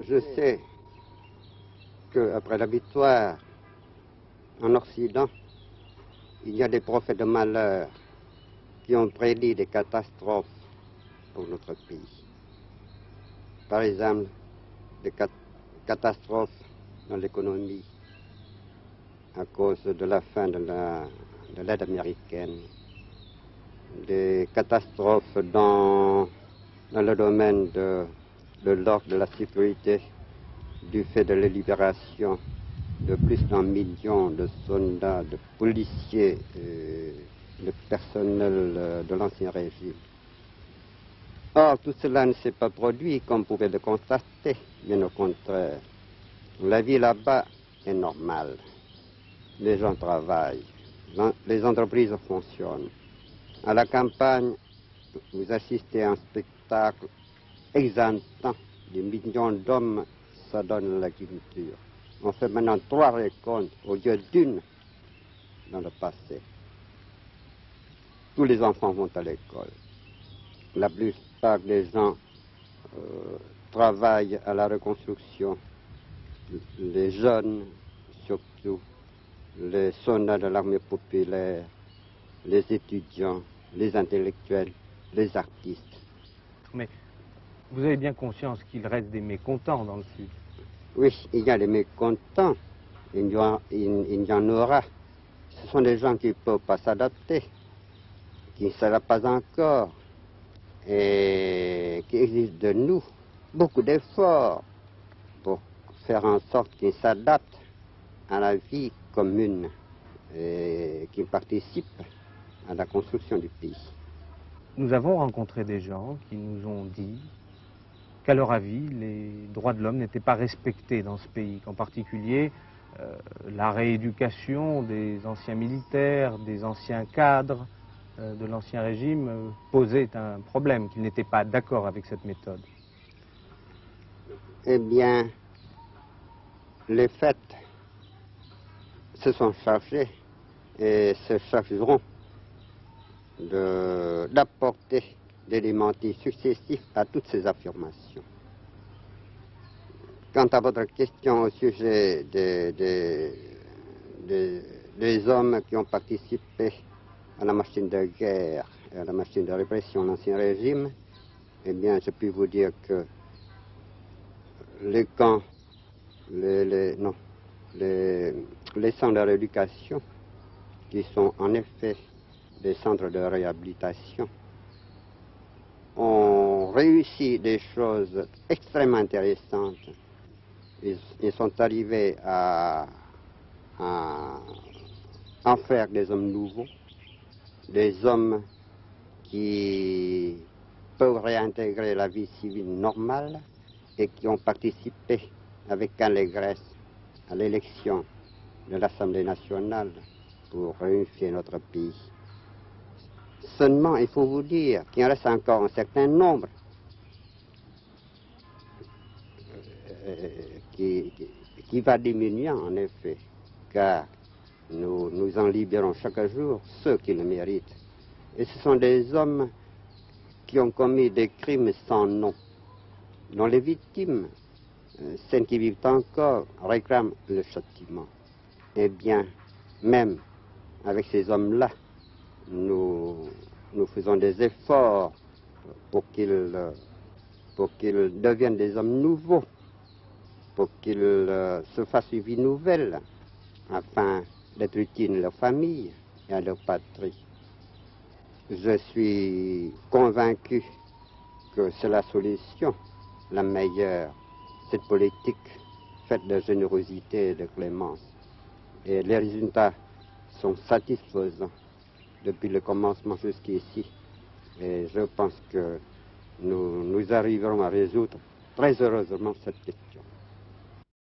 Je sais qu'après la victoire en Occident, il y a des prophètes de malheur qui ont prédit des catastrophes pour notre pays. Par exemple, des catastrophes dans l'économie à cause de la fin de l'aide américaine, des catastrophes dans le domaine de l'ordre, de la sécurité, du fait de la libération de plus d'1 million de soldats, de policiers, de personnel de l'ancien régime. Or, tout cela ne s'est pas produit comme vous pouvez le constater, bien au contraire. La vie là-bas est normale. Les gens travaillent, les entreprises fonctionnent. À la campagne, vous assistez à un spectacle exaltant. Des millions d'hommes s'adonnent à l'agriculture. On fait maintenant 3 récoltes au lieu d'1 dans le passé. Tous les enfants vont à l'école. La plupart des gens travaillent à la reconstruction. Les jeunes, surtout, les soldats de l'armée populaire, les étudiants, les intellectuels, les artistes. Mais vous avez bien conscience qu'il reste des mécontents dans le Sud? Oui, il y a des mécontents, il y en aura. Ce sont des gens qui ne peuvent pas s'adapter, qui ne s'adaptent pas encore, et qui exigent de nous beaucoup d'efforts pour faire en sorte qu'ils s'adaptent à la vie commune et qu'ils participent à la construction du pays. Nous avons rencontré des gens qui nous ont dit qu'à leur avis, les droits de l'homme n'étaient pas respectés dans ce pays, qu'en particulier la rééducation des anciens militaires, des anciens cadres de l'ancien régime posait un problème, qu'ils n'étaient pas d'accord avec cette méthode. Eh bien, les faits se sont chargés et se chargeront d'apporter des démentis successifs à toutes ces affirmations. Quant à votre question au sujet des hommes qui ont participé à la machine de guerre et à la machine de répression de l'Ancien Régime, eh bien, je puis vous dire que les camps, les centres de rééducation, qui sont en effet des centres de réhabilitation, ont réussi des choses extrêmement intéressantes. Ils sont arrivés à en faire des hommes nouveaux, des hommes qui peuvent réintégrer la vie civile normale et qui ont participé avec allégresse à l'élection de l'Assemblée nationale pour réunifier notre pays. Seulement, il faut vous dire qu'il en reste encore un certain nombre qui va diminuer en effet, car nous en libérons chaque jour ceux qui le méritent. Et ce sont des hommes qui ont commis des crimes sans nom, dont les victimes, celles qui vivent encore, réclament le châtiment. Eh bien, même avec ces hommes-là, nous faisons des efforts pour qu'ils deviennent des hommes nouveaux, pour qu'ils se fassent une vie nouvelle, afin d'être utiles à leur famille et à leur patrie. Je suis convaincu que c'est la solution la meilleure, cette politique faite de générosité et de clémence. Et les résultats sont satisfaisants depuis le commencement jusqu'ici. Et je pense que nous arriverons à résoudre très heureusement cette question.